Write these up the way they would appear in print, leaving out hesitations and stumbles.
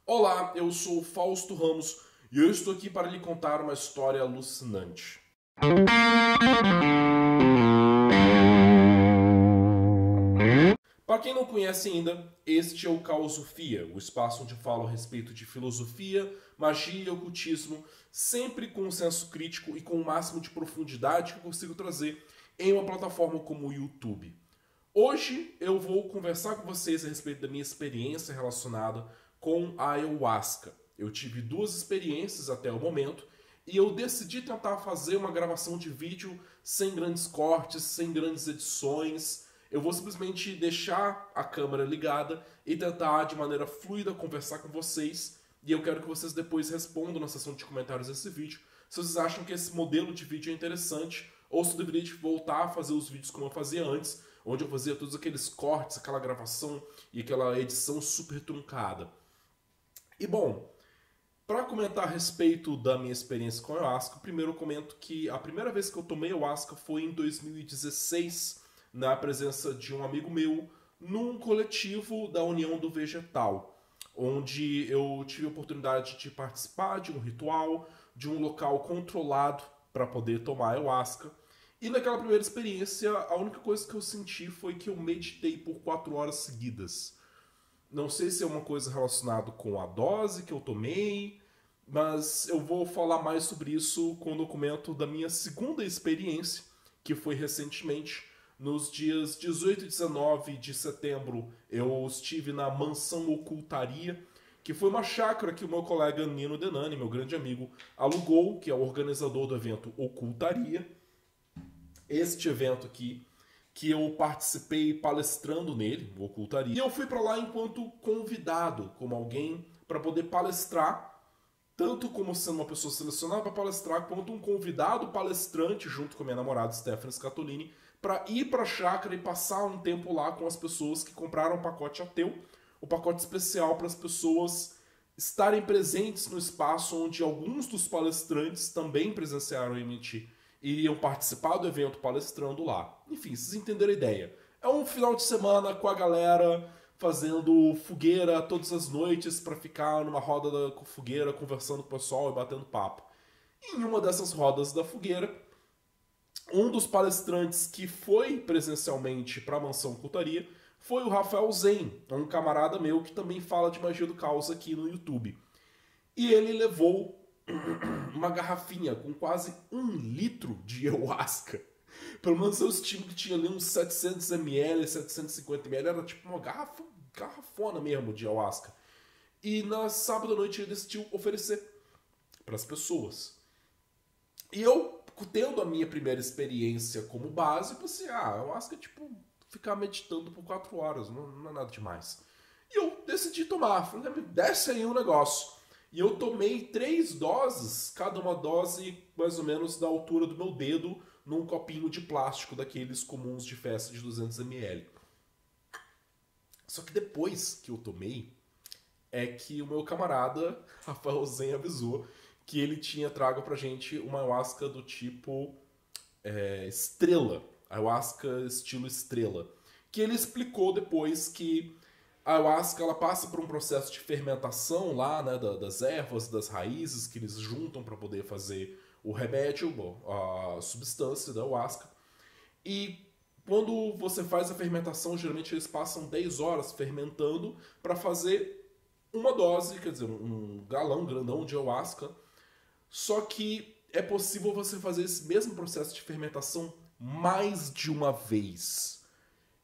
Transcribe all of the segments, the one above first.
Olá, eu sou o Fausto Ramos e eu estou aqui para lhe contar uma história alucinante. Para quem não conhece ainda, este é o Caosofia, o espaço onde eu falo a respeito de filosofia, magia e ocultismo, sempre com um senso crítico e com o máximo de profundidade que eu consigo trazer em uma plataforma como o YouTube. Hoje eu vou conversar com vocês a respeito da minha experiência relacionada com a ayahuasca. Eu tive duas experiências até o momento e eu decidi tentar fazer uma gravação de vídeo sem grandes cortes, sem grandes edições. Eu vou simplesmente deixar a câmera ligada e tentar de maneira fluida conversar com vocês. E eu quero que vocês depois respondam na seção de comentários desse vídeo se vocês acham que esse modelo de vídeo é interessante ou se eu deveria voltar a fazer os vídeos como eu fazia antes, onde eu fazia todos aqueles cortes, aquela gravação e aquela edição super truncada. E bom, para comentar a respeito da minha experiência com a ayahuasca, primeiro eu comento que a primeira vez que eu tomei ayahuasca foi em 2016, na presença de um amigo meu, num coletivo da União do Vegetal, onde eu tive a oportunidade de participar de um ritual, de um local controlado para poder tomar ayahuasca. E naquela primeira experiência, a única coisa que eu senti foi que eu meditei por 4 horas seguidas. Não sei se é uma coisa relacionada com a dose que eu tomei, mas eu vou falar mais sobre isso quando eu comento da minha segunda experiência, que foi recentemente. Nos dias 18 e 19 de setembro, eu estive na Mansão Ocultaria, que foi uma chácara que o meu colega Nino Denani, meu grande amigo, alugou, que é o organizador do evento Ocultaria. Este evento aqui, que eu participei palestrando nele, o Ocultaria. E eu fui para lá enquanto convidado, como alguém para poder palestrar, tanto como sendo uma pessoa selecionada para palestrar, quanto um convidado palestrante, junto com a minha namorada Stephanie Scatolini, para ir para a chácara e passar um tempo lá com as pessoas que compraram o pacote ateu, o pacote especial para as pessoas estarem presentes no espaço onde alguns dos palestrantes também presenciaram MT iriam participar do evento palestrando lá. Enfim, vocês entenderam a ideia. É um final de semana com a galera fazendo fogueira todas as noites para ficar numa roda da fogueira conversando com o pessoal e batendo papo. Em uma dessas rodas da fogueira, um dos palestrantes que foi presencialmente para a Mansão Ocultaria foi o Rafael Zen, um camarada meu que também fala de magia do caos aqui no YouTube. E ele levou uma garrafinha com quase 1 litro de ayahuasca. Pelo menos eu estimo que tinha ali uns 700 ml, 750 ml, era tipo uma garrafona mesmo de ayahuasca. E na sábado à noite ele decidiu oferecer para as pessoas. E eu, tendo a minha primeira experiência como base, pensei, ayahuasca é tipo ficar meditando por 4 horas, não é nada demais. E eu decidi tomar, falei, desce aí um negócio. E eu tomei 3 doses, cada uma dose mais ou menos da altura do meu dedo, num copinho de plástico daqueles comuns de festa de 200 ml. Só que depois que eu tomei, é que o meu camarada, Rafael Zen, avisou que ele tinha trago pra gente uma ayahuasca do tipo estrela, ayahuasca estilo estrela. Que ele explicou depois que a ayahuasca ela passa por um processo de fermentação lá, né, das ervas, das raízes que eles juntam para poder fazer o remédio, a substância da ayahuasca. E quando você faz a fermentação, geralmente eles passam 10 horas fermentando para fazer uma dose, quer dizer, um galão grandão de ayahuasca. Só que é possível você fazer esse mesmo processo de fermentação mais de uma vez.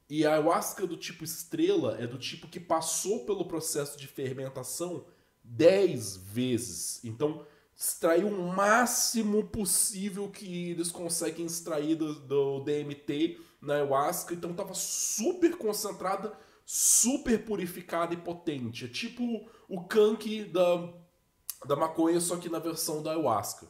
E a ayahuasca do tipo estrela é do tipo que passou pelo processo de fermentação 10 vezes. Então, extraiu o máximo possível que eles conseguem extrair do DMT na ayahuasca. Então, estava super concentrada, super purificada e potente. É tipo o kank da maconha, só que na versão da ayahuasca.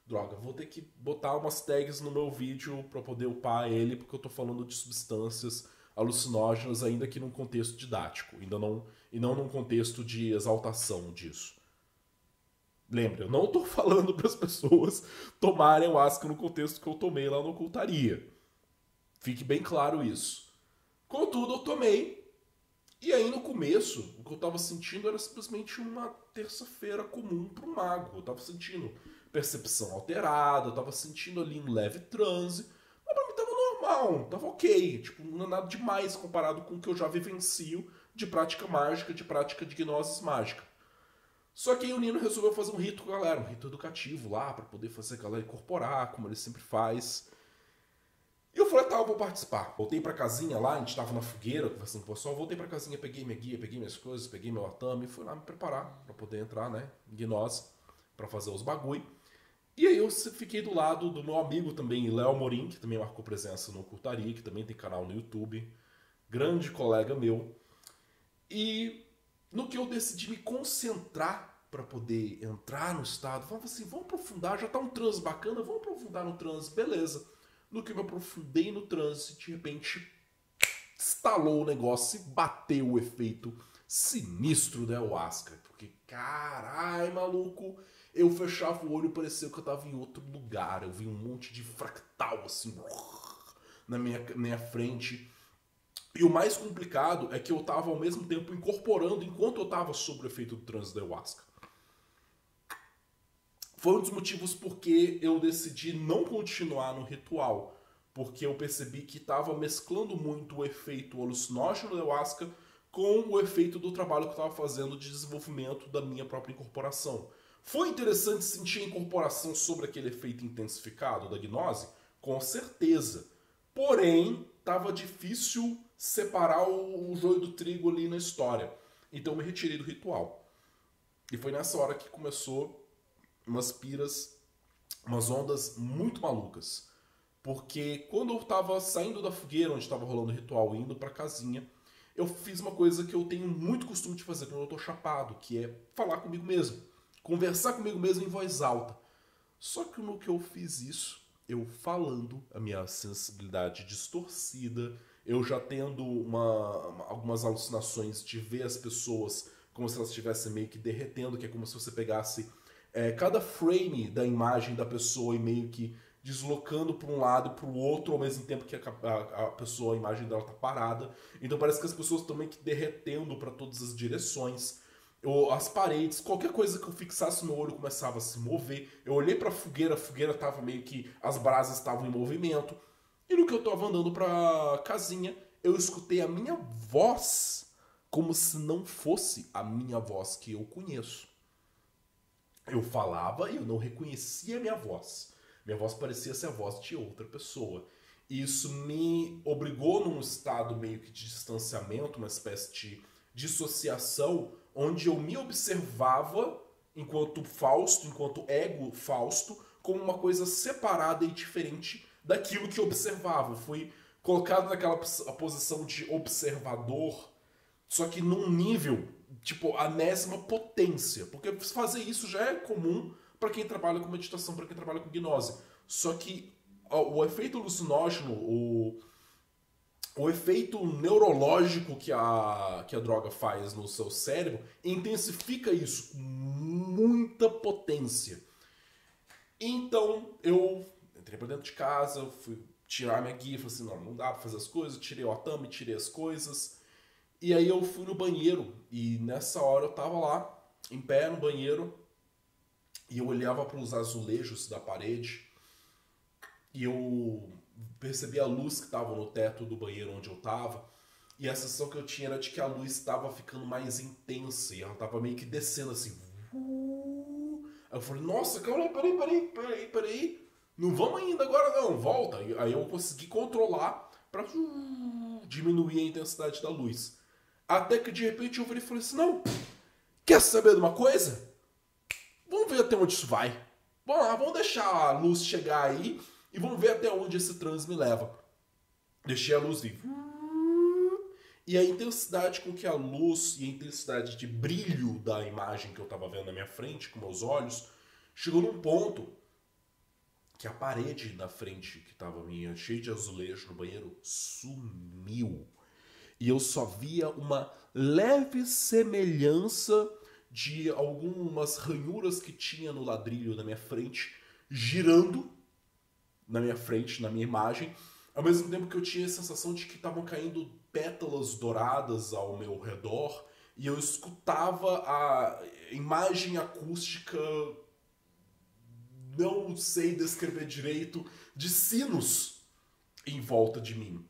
Droga, vou ter que botar umas tags no meu vídeo para poder upar ele, porque eu tô falando de substâncias alucinógenas, ainda que num contexto didático, e não num contexto de exaltação disso. Lembra, eu não tô falando para as pessoas tomarem ayahuasca no contexto que eu tomei lá no Ocultaria. Fique bem claro isso. Contudo, eu tomei E aí no começo, o que eu tava sentindo era simplesmente uma terça-feira comum pro mago. Eu tava sentindo percepção alterada, eu tava sentindo ali um leve transe, mas pra mim tava normal, tava ok. Tipo, não é nada demais comparado com o que eu já vivencio de prática mágica, de prática de gnosis mágica. Só que aí o Nino resolveu fazer um rito com a galera, um rito educativo lá, pra poder fazer a galera incorporar, como ele sempre faz. E eu falei, tá, eu vou participar. Voltei pra casinha lá, a gente tava na fogueira, conversando com o pessoal. Voltei pra casinha, peguei minha guia, peguei minhas coisas, peguei meu atame e fui lá me preparar pra poder entrar, né, em gnose, pra fazer os bagulho. E aí eu fiquei do lado do meu amigo também, Léo Morim, que também marcou presença no Ocultaria, que também tem canal no YouTube. Grande colega meu. E no que eu decidi me concentrar pra poder entrar no estado, falava assim, vamos aprofundar, já tá um transe bacana, vamos aprofundar no transe, beleza. No que eu me aprofundei no transe, de repente estalou o negócio e bateu o efeito sinistro da ayahuasca. Porque, carai, maluco, eu fechava o olho e parecia que eu tava em outro lugar. Eu vi um monte de fractal assim na minha frente. E o mais complicado é que eu tava ao mesmo tempo incorporando enquanto eu tava sob o efeito do transe da ayahuasca. Foi um dos motivos porque eu decidi não continuar no ritual. Porque eu percebi que estava mesclando muito o efeito alucinógeno da ayahuasca com o efeito do trabalho que eu estava fazendo de desenvolvimento da minha própria incorporação. Foi interessante sentir a incorporação sobre aquele efeito intensificado da gnose? Com certeza. Porém, estava difícil separar o joio do trigo ali na história. Então eu me retirei do ritual. E foi nessa hora que começou umas piras, umas ondas muito malucas. Porque quando eu tava saindo da fogueira, onde tava rolando o ritual, indo pra casinha, eu fiz uma coisa que eu tenho muito costume de fazer quando eu tô chapado, que é falar comigo mesmo. Conversar comigo mesmo em voz alta. Só que no que eu fiz isso, eu falando, a minha sensibilidade distorcida, eu já tendo algumas alucinações de ver as pessoas como se elas estivessem meio que derretendo, que é como se você pegasse cada frame da imagem da pessoa e meio que deslocando para um lado e para o outro ao mesmo tempo que a pessoa, a imagem dela tá parada. Então parece que as pessoas estão meio que derretendo para todas as direções. As paredes, qualquer coisa que eu fixasse no olho começava a se mover. Eu olhei para a fogueira tava meio que as brasas estavam em movimento. E no que eu tava andando pra casinha, eu escutei a minha voz como se não fosse a minha voz que eu conheço. Eu falava e eu não reconhecia a minha voz. Minha voz parecia ser a voz de outra pessoa. E isso me obrigou num estado meio que de distanciamento, uma espécie de dissociação, onde eu me observava enquanto Fausto, enquanto ego Fausto, como uma coisa separada e diferente daquilo que eu observava. Eu fui colocado naquela posição de observador, só que num nível, tipo, a enésima potência. Porque fazer isso já é comum para quem trabalha com meditação, para quem trabalha com gnose. Só que o efeito alucinógeno, o efeito neurológico que a droga faz no seu cérebro intensifica isso com muita potência. Então eu entrei pra dentro de casa, fui tirar minha guia, falei assim, não dá pra fazer as coisas, tirei o atame, tirei as coisas. E aí eu fui no banheiro, e nessa hora eu tava lá, em pé no banheiro, e eu olhava para os azulejos da parede, e eu percebi a luz que estava no teto do banheiro onde eu tava, e a sensação que eu tinha era de que a luz estava ficando mais intensa, e ela tava meio que descendo assim. Aí eu falei, nossa, calma, peraí, não vamos ainda agora não, volta. Aí eu consegui controlar para diminuir a intensidade da luz. Até que de repente eu falei assim, não, quer saber de uma coisa? Vamos ver até onde isso vai. Vamos lá, vamos deixar a luz chegar aí e vamos ver até onde esse transe me leva. Deixei a luz vir. E a intensidade com que a luz e a intensidade de brilho da imagem que eu estava vendo na minha frente, com meus olhos, chegou num ponto que a parede da frente, que estava minha, cheia de azulejo no banheiro, sumiu. E eu só via uma leve semelhança de algumas ranhuras que tinha no ladrilho na minha frente, girando na minha frente, na minha imagem, Ao mesmo tempo que eu tinha a sensação de que estavam caindo pétalas douradas ao meu redor, e eu escutava a imagem acústica, não sei descrever direito, de sinos em volta de mim.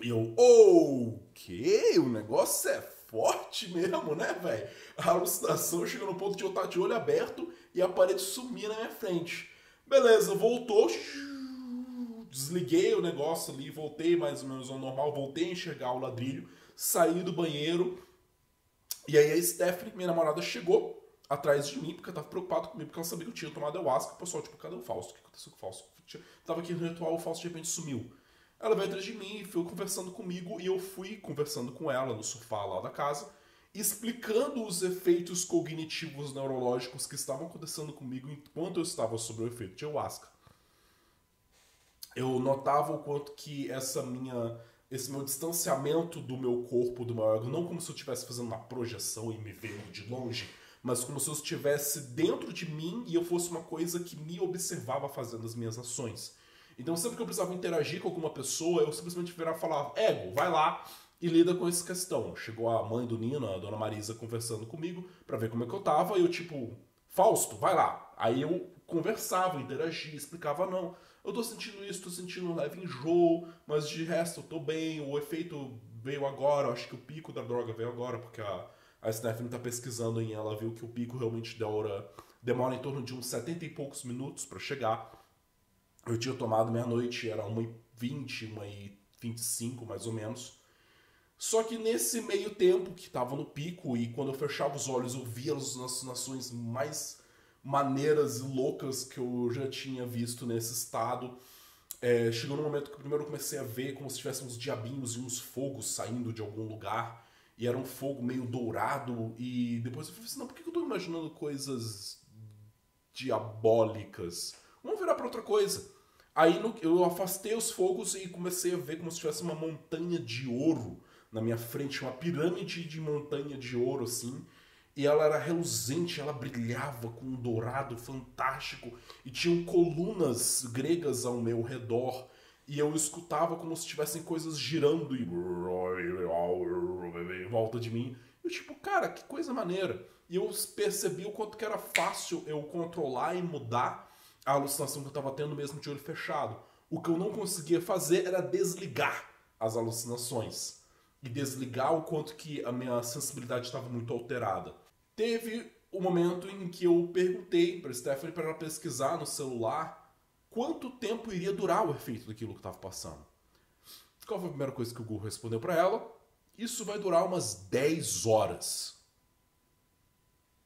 E eu, ok, o negócio é forte mesmo, né, velho? A alucinação chega no ponto de eu estar de olho aberto e a parede sumir na minha frente. Beleza, voltou, desliguei o negócio ali, voltei mais ou menos ao normal, voltei a enxergar o ladrilho, saí do banheiro, e aí a Stephanie, minha namorada, chegou atrás de mim, porque ela tava preocupada comigo, porque ela sabia que eu tinha tomado ayahuasca. O pessoal, tipo, cadê o Fausto? O que aconteceu com o Fausto? Tava aqui no ritual, o Fausto de repente sumiu. Ela veio atrás de mim e foi conversando comigo, e eu fui conversando com ela no sofá lá da casa, explicando os efeitos cognitivos neurológicos que estavam acontecendo comigo enquanto eu estava sob o efeito de ayahuasca. Eu notava o quanto que esse meu distanciamento do meu corpo, do meu ego, não como se eu estivesse fazendo uma projeção e me vendo de longe, mas como se eu estivesse dentro de mim e eu fosse uma coisa que me observava fazendo as minhas ações. Então sempre que eu precisava interagir com alguma pessoa, eu simplesmente virava e falava, ego, vai lá e lida com essa questão. Chegou a mãe do Nino, a dona Marisa, conversando comigo pra ver como é que eu tava, e eu tipo, Fausto, vai lá. Aí eu conversava, interagia, explicava, não, eu tô sentindo isso, tô sentindo um leve enjoo, mas de resto eu tô bem, o efeito veio agora, eu acho que o pico da droga veio agora, porque a Stephanie tá pesquisando e ela viu que o pico realmente demora em torno de uns 70 e poucos minutos pra chegar. Eu tinha tomado meia-noite, era 1h20, 1h25 mais ou menos. Só que nesse meio tempo que tava no pico, e quando eu fechava os olhos eu via as alucinações mais maneiras e loucas que eu já tinha visto nesse estado. Chegou no momento que primeiro eu comecei a ver como se tivessem uns diabinhos e uns fogos saindo de algum lugar. E era um fogo meio dourado. E depois eu falei assim, não, por que eu tô imaginando coisas diabólicas? Vamos virar pra outra coisa. Aí eu afastei os fogos e comecei a ver como se tivesse uma montanha de ouro na minha frente, uma pirâmide de montanha de ouro, assim. E ela era reluzente, ela brilhava com um dourado fantástico. E tinham colunas gregas ao meu redor. E eu escutava como se tivessem coisas girando e em volta de mim. E eu tipo, cara, que coisa maneira. E eu percebi o quanto que era fácil eu controlar e mudar a alucinação que eu estava tendo mesmo de olho fechado. O que eu não conseguia fazer era desligar as alucinações. E desligar o quanto que a minha sensibilidade estava muito alterada. Teve o momento em que eu perguntei para Stephanie para ela pesquisar no celular quanto tempo iria durar o efeito daquilo que estava passando. Qual foi a primeira coisa que o Google respondeu para ela? Isso vai durar umas 10 horas.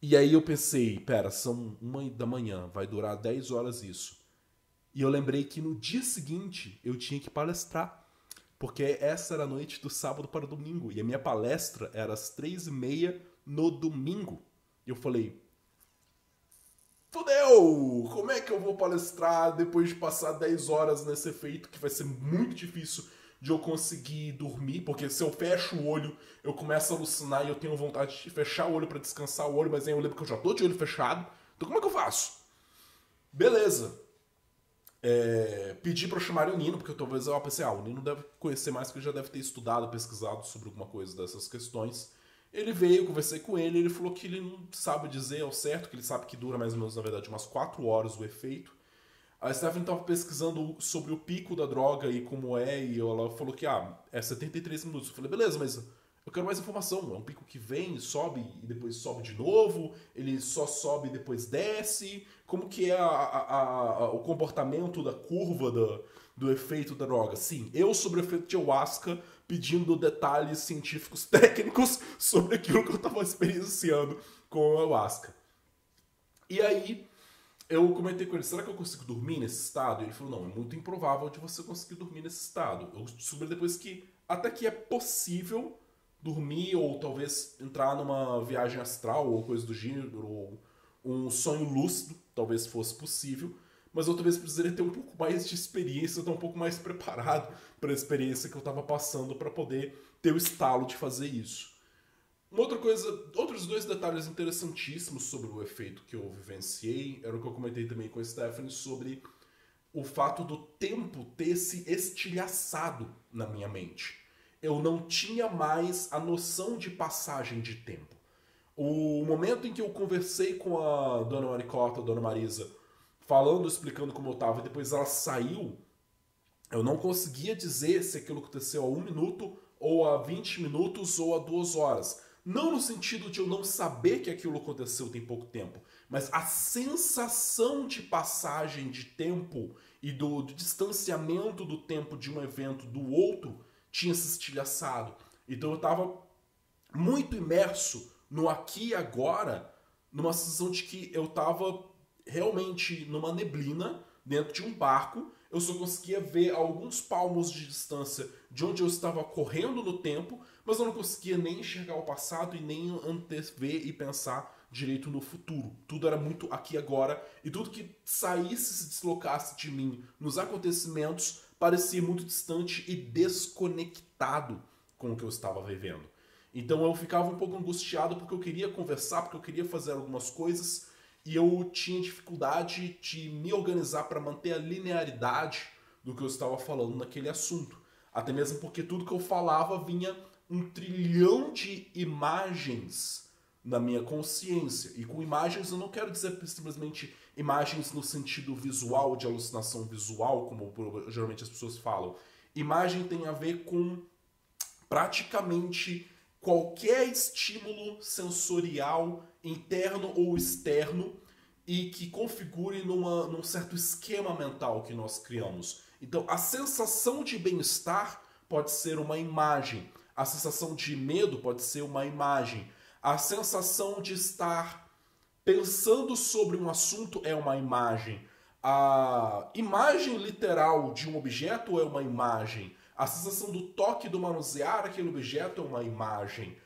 E aí eu pensei, pera, são 1h da manhã, vai durar 10 horas isso. E eu lembrei que no dia seguinte eu tinha que palestrar. Porque essa era a noite do sábado para o domingo. E a minha palestra era às 3h30 no domingo. E eu falei, fodeu! Como é que eu vou palestrar depois de passar 10 horas nesse efeito que vai ser muito difícil de eu conseguir dormir? Porque se eu fecho o olho, eu começo a alucinar e eu tenho vontade de fechar o olho para descansar o olho, mas aí eu lembro que eu já tô de olho fechado. Então como é que eu faço? Beleza. Pedi pra chamar o Nino, porque talvez eu pensei, o Nino deve conhecer mais, porque ele já deve ter estudado, pesquisado sobre alguma coisa dessas questões. Ele veio, conversei com ele, ele falou que ele não sabe dizer ao certo, que ele sabe que dura mais ou menos, na verdade, umas 4 horas o efeito. A Stephanie estava pesquisando sobre o pico da droga e como é, e ela falou que é 73 minutos. Eu falei, beleza, mas eu quero mais informação. É um pico que vem, sobe e depois sobe de novo, ele só sobe e depois desce. Como que é o comportamento da curva do efeito da droga? Sim, eu sobre o efeito de ayahuasca pedindo detalhes científicos técnicos sobre aquilo que eu estava experienciando com a ayahuasca. E aí eu comentei com ele, será que eu consigo dormir nesse estado? E ele falou, não, é muito improvável de você conseguir dormir nesse estado. Eu descobri depois que até que é possível dormir ou talvez entrar numa viagem astral ou coisa do gênero, ou um sonho lúcido, talvez fosse possível, mas eu talvez precisaria ter um pouco mais de experiência, estar um pouco mais preparado para a experiência que eu estava passando para poder ter o estalo de fazer isso. Uma outra coisa, outros 2 detalhes interessantíssimos sobre o efeito que eu vivenciei, era o que eu comentei também com a Stephanie sobre o fato do tempo ter se estilhaçado na minha mente. Eu não tinha mais a noção de passagem de tempo. O momento em que eu conversei com a dona Maricota, a dona Marisa, falando, explicando como eu estava, e depois ela saiu, eu não conseguia dizer se aquilo aconteceu a 1 minuto, ou a 20 minutos, ou a 2 horas. Não no sentido de eu não saber que aquilo aconteceu tem pouco tempo, mas a sensação de passagem de tempo e do distanciamento do tempo de um evento do outro tinha se estilhaçado. Então eu estava muito imerso no aqui e agora, numa sensação de que eu estava realmente numa neblina, dentro de um barco. Eu só conseguia ver a alguns palmos de distância de onde eu estava correndo no tempo, mas eu não conseguia nem enxergar o passado e nem antever e pensar direito no futuro. Tudo era muito aqui e agora, e tudo que saísse, se deslocasse de mim nos acontecimentos, parecia muito distante e desconectado com o que eu estava vivendo. Então eu ficava um pouco angustiado porque eu queria conversar, porque eu queria fazer algumas coisas, e eu tinha dificuldade de me organizar para manter a linearidade do que eu estava falando naquele assunto. Até mesmo porque tudo que eu falava vinha 1 trilhão de imagens na minha consciência. E com imagens eu não quero dizer simplesmente imagens no sentido visual, de alucinação visual, como geralmente as pessoas falam. Imagem tem a ver com praticamente qualquer estímulo sensorial, interno ou externo, e que configure num certo esquema mental que nós criamos. Então, a sensação de bem-estar pode ser uma imagem. A sensação de medo pode ser uma imagem. A sensação de estar pensando sobre um assunto é uma imagem. A imagem literal de um objeto é uma imagem. A sensação do toque, do manusear aquele objeto é uma imagem.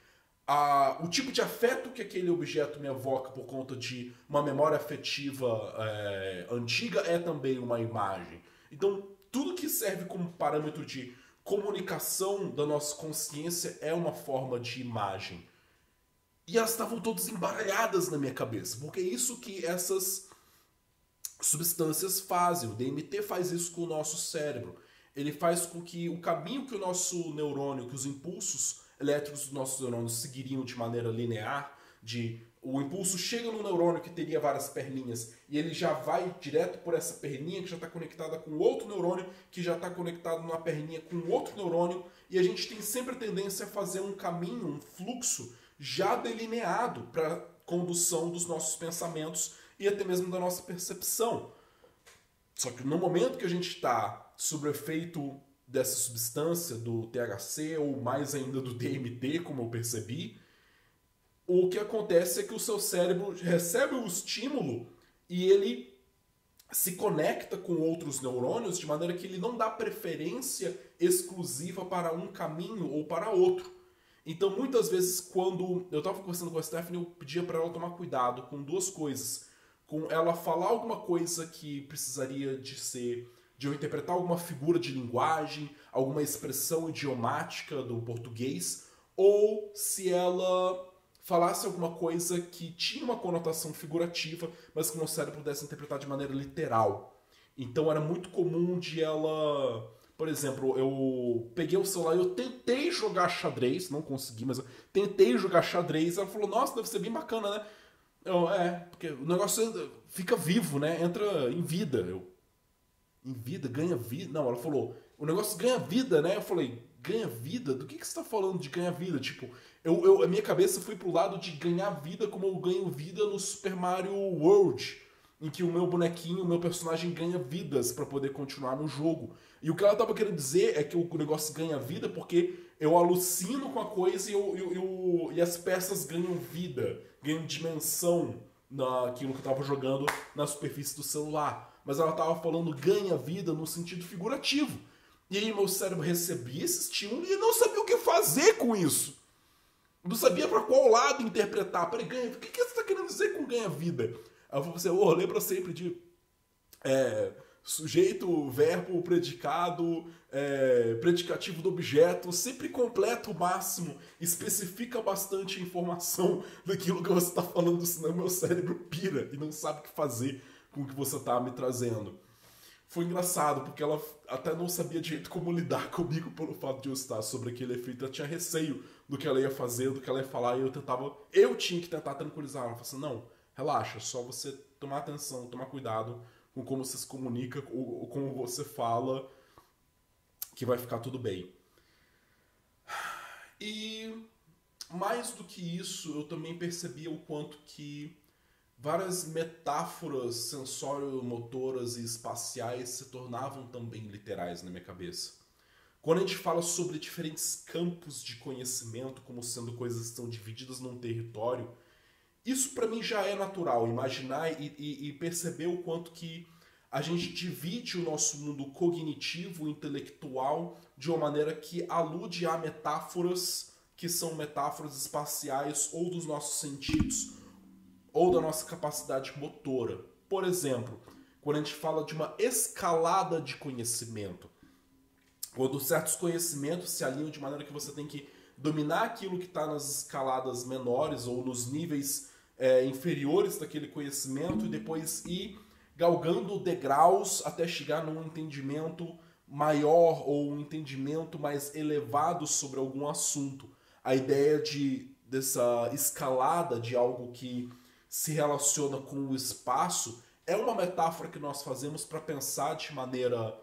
O tipo de afeto que aquele objeto me evoca por conta de uma memória afetiva antiga é também uma imagem. Então, tudo que serve como parâmetro de comunicação da nossa consciência é uma forma de imagem. E elas estavam todas embaralhadas na minha cabeça, porque é isso que essas substâncias fazem. O DMT faz isso com o nosso cérebro. Ele faz com que o caminho que o nosso neurônio, que os impulsos elétricos dos nossos neurônios seguiriam de maneira linear, o impulso chega no neurônio que teria várias perninhas e ele já vai direto por essa perninha que já está conectada com outro neurônio, que já está conectado numa perninha com outro neurônio, e a gente tem sempre a tendência a fazer um caminho, um fluxo já delineado para a condução dos nossos pensamentos e até mesmo da nossa percepção. Só que no momento que a gente está sob o efeito dessa substância, do THC ou mais ainda do DMT, como eu percebi, o que acontece é que o seu cérebro recebe o estímulo e ele se conecta com outros neurônios de maneira que ele não dá preferência exclusiva para um caminho ou para outro. Então, muitas vezes, quando eu estava conversando com a Stephanie, eu pedia para ela tomar cuidado com 2 coisas. Com ela falar alguma coisa que precisaria de eu interpretar alguma figura de linguagem, alguma expressão idiomática do português, ou se ela falasse alguma coisa que tinha uma conotação figurativa, mas que o meu cérebro pudesse interpretar de maneira literal. Então era muito comum de ela... Por exemplo, eu peguei o celular e eu tentei jogar xadrez, não consegui, mas eu tentei jogar xadrez, ela falou, nossa, deve ser bem bacana, né? Porque o negócio fica vivo, né? Entra em vida. Em vida? Ganha vida? Não, ela falou, o negócio ganha vida, né? Eu falei, ganha vida? Do que você tá falando de ganhar vida? Tipo, a minha cabeça foi pro lado de ganhar vida como eu ganho vida no Super Mario World, em que o meu bonequinho, o meu personagem ganha vidas para poder continuar no jogo. E o que ela tava querendo dizer é que o negócio ganha vida porque eu alucino com a coisa e as peças ganham vida, ganham dimensão naquilo que eu tava jogando na superfície do celular. Mas ela tava falando ganha vida no sentido figurativo. E aí meu cérebro recebia esse estímulo e não sabia o que fazer com isso. Não sabia para qual lado interpretar. Peraí, o que você tá querendo dizer com ganha vida? Aí eu falei assim, lembra sempre de sujeito, verbo, predicado, predicativo do objeto, sempre completa o máximo, especifica bastante a informação daquilo que você está falando, senão meu cérebro pira e não sabe o que fazer com o que você está me trazendo. foi engraçado, porque ela até não sabia direito como lidar comigo pelo fato de eu estar sobre aquele efeito. Ela tinha receio do que ela ia fazer, do que ela ia falar, e eu tinha que tentar tranquilizar ela. Ela falou assim, não, relaxa, é só você tomar atenção, tomar cuidado com como você se comunica, ou como você fala, que vai ficar tudo bem. E mais do que isso, eu também percebia o quanto que várias metáforas sensório-motoras e espaciais se tornavam também literais na minha cabeça. Quando a gente fala sobre diferentes campos de conhecimento, como sendo coisas que estão divididas num território, isso para mim já é natural, imaginar e perceber o quanto que a gente divide o nosso mundo cognitivo, intelectual, de uma maneira que alude a metáforas que são metáforas espaciais ou dos nossos sentidos, ou da nossa capacidade motora. Por exemplo, quando a gente fala de uma escalada de conhecimento, quando certos conhecimentos se alinham de maneira que você tem que dominar aquilo que está nas escaladas menores ou nos níveis inferiores daquele conhecimento e depois ir galgando degraus até chegar num entendimento maior ou um entendimento mais elevado sobre algum assunto. A ideia dessa escalada de algo que se relaciona com o espaço é uma metáfora que nós fazemos para pensar de maneira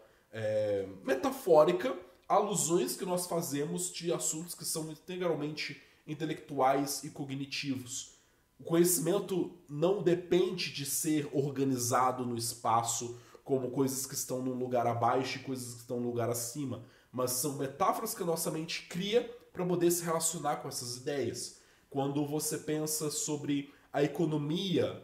metafórica alusões que nós fazemos de assuntos que são integralmente intelectuais e cognitivos. O conhecimento não depende de ser organizado no espaço como coisas que estão num lugar abaixo e coisas que estão num lugar acima, mas são metáforas que a nossa mente cria para poder se relacionar com essas ideias. Quando você pensa sobre a economia,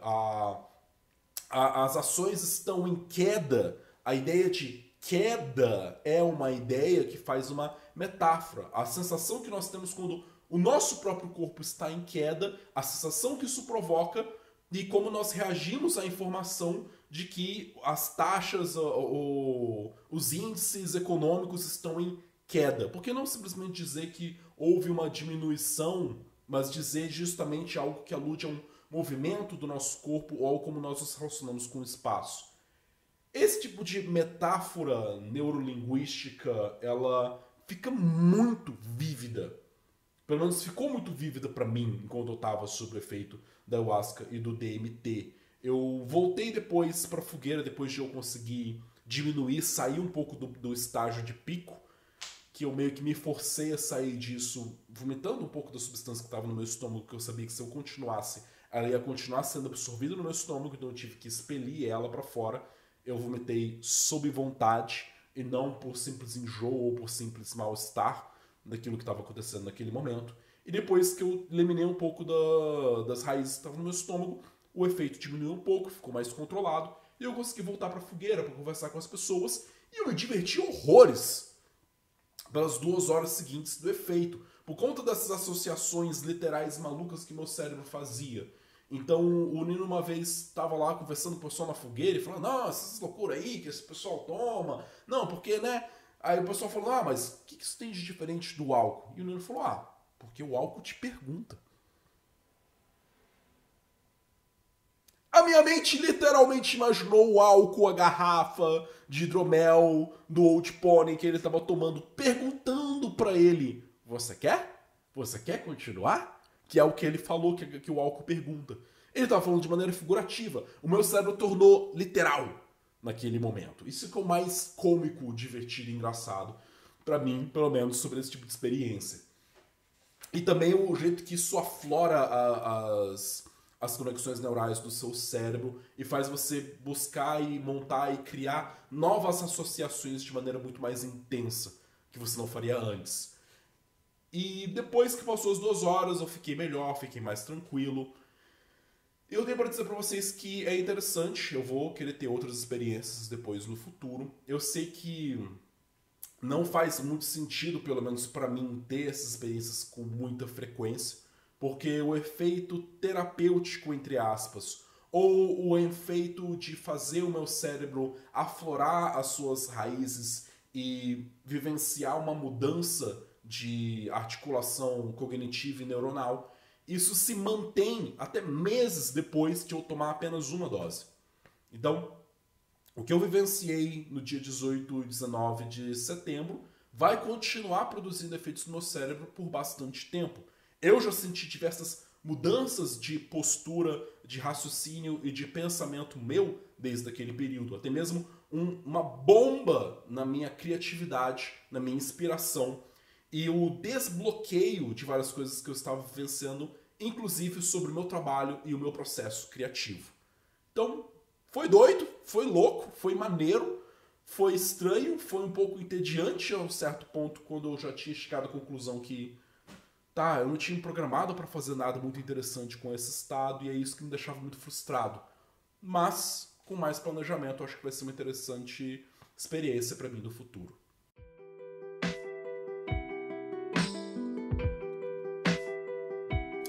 as ações estão em queda, a ideia de queda é uma ideia que faz uma metáfora. A sensação que nós temos quando o nosso próprio corpo está em queda, a sensação que isso provoca e como nós reagimos à informação de que as taxas, os índices econômicos estão em queda. Por que não simplesmente dizer que houve uma diminuição, mas dizer justamente algo que alude a um movimento do nosso corpo ou como nós nos relacionamos com o espaço? Esse tipo de metáfora neurolinguística, ela fica muito vívida. Pelo menos ficou muito vívida para mim enquanto eu estava sob o efeito da ayahuasca e do DMT. Eu voltei depois para a fogueira, depois de eu conseguir diminuir, sair um pouco do estágio de pico, que eu meio que me forcei a sair disso, vomitando um pouco da substância que estava no meu estômago, que eu sabia que se eu continuasse, ela ia continuar sendo absorvida no meu estômago, então eu tive que expelir ela para fora. Eu vomitei sob vontade e não por simples enjoo ou por simples mal-estar daquilo que estava acontecendo naquele momento. E depois que eu eliminei um pouco das raízes que estavam no meu estômago, o efeito diminuiu um pouco, ficou mais controlado, e eu consegui voltar para a fogueira para conversar com as pessoas, e eu me diverti horrores pelas 2 horas seguintes do efeito, por conta dessas associações literais malucas que meu cérebro fazia. Então o Nino uma vez estava lá conversando com o pessoal na fogueira e falando, não, essas loucuras aí que esse pessoal toma, não, porque, né? Aí o pessoal falou, mas o que isso tem de diferente do álcool? E o Nino falou, porque o álcool te pergunta. A minha mente literalmente imaginou o álcool, a garrafa de hidromel do Old Pony que ele estava tomando, perguntando para ele, você quer? Você quer continuar? Que é o que ele falou que o álcool pergunta. Ele estava falando de maneira figurativa. O meu cérebro tornou literal naquele momento. Isso que é o mais cômico, divertido e engraçado para mim, pelo menos, sobre esse tipo de experiência. E também o jeito que isso aflora as conexões neurais do seu cérebro e faz você buscar e montar e criar novas associações de maneira muito mais intensa que você não faria antes. E depois que passou as 2 horas, eu fiquei melhor, fiquei mais tranquilo. Eu tenho para dizer para vocês que é interessante, eu vou querer ter outras experiências depois no futuro. Eu sei que não faz muito sentido, pelo menos para mim, ter essas experiências com muita frequência, porque o efeito terapêutico, entre aspas, ou o efeito de fazer o meu cérebro aflorar as suas raízes e vivenciar uma mudança de articulação cognitiva e neuronal, isso se mantém até meses depois de eu tomar apenas uma dose. Então, O que eu vivenciei no dia 18 e 19 de setembro vai continuar produzindo efeitos no meu cérebro por bastante tempo. Eu já senti diversas mudanças de postura, de raciocínio e de pensamento meu desde aquele período. Até mesmo uma bomba na minha criatividade, na minha inspiração e o desbloqueio de várias coisas que eu estava vivenciando, inclusive sobre o meu trabalho e o meu processo criativo. Então, foi doido, foi louco, foi maneiro, foi estranho, foi um pouco entediante a um certo ponto quando eu já tinha chegado à conclusão que eu não tinha me programado para fazer nada muito interessante com esse estado e é isso que me deixava muito frustrado. Mas, com mais planejamento, eu acho que vai ser uma interessante experiência para mim no futuro.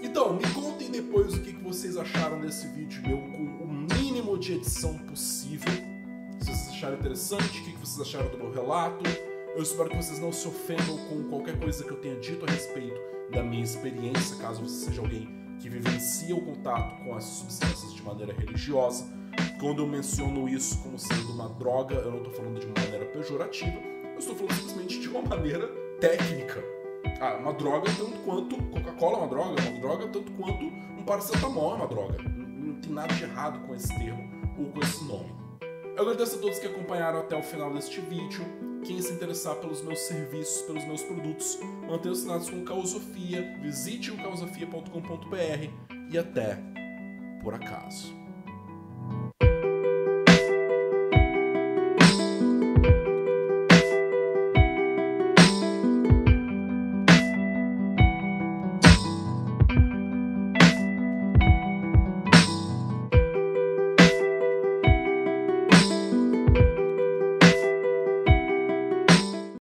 Então, me contem depois o que vocês acharam desse vídeo meu com o mínimo de edição possível. Se vocês acharam interessante, o que vocês acharam do meu relato. Eu espero que vocês não se ofendam com qualquer coisa que eu tenha dito a respeito da minha experiência, caso você seja alguém que vivencia o contato com essas substâncias de maneira religiosa. Quando eu menciono isso como sendo uma droga, eu não estou falando de uma maneira pejorativa, eu estou falando simplesmente de uma maneira técnica. Uma droga tanto quanto Coca-Cola é uma droga tanto quanto um paracetamol é uma droga. Não tem nada de errado com esse termo ou com esse nome. Eu agradeço a todos que acompanharam até o final deste vídeo. Quem se interessar pelos meus serviços, pelos meus produtos, mantenham assinados com o Causofia, visite o causofia.com.br e até por acaso.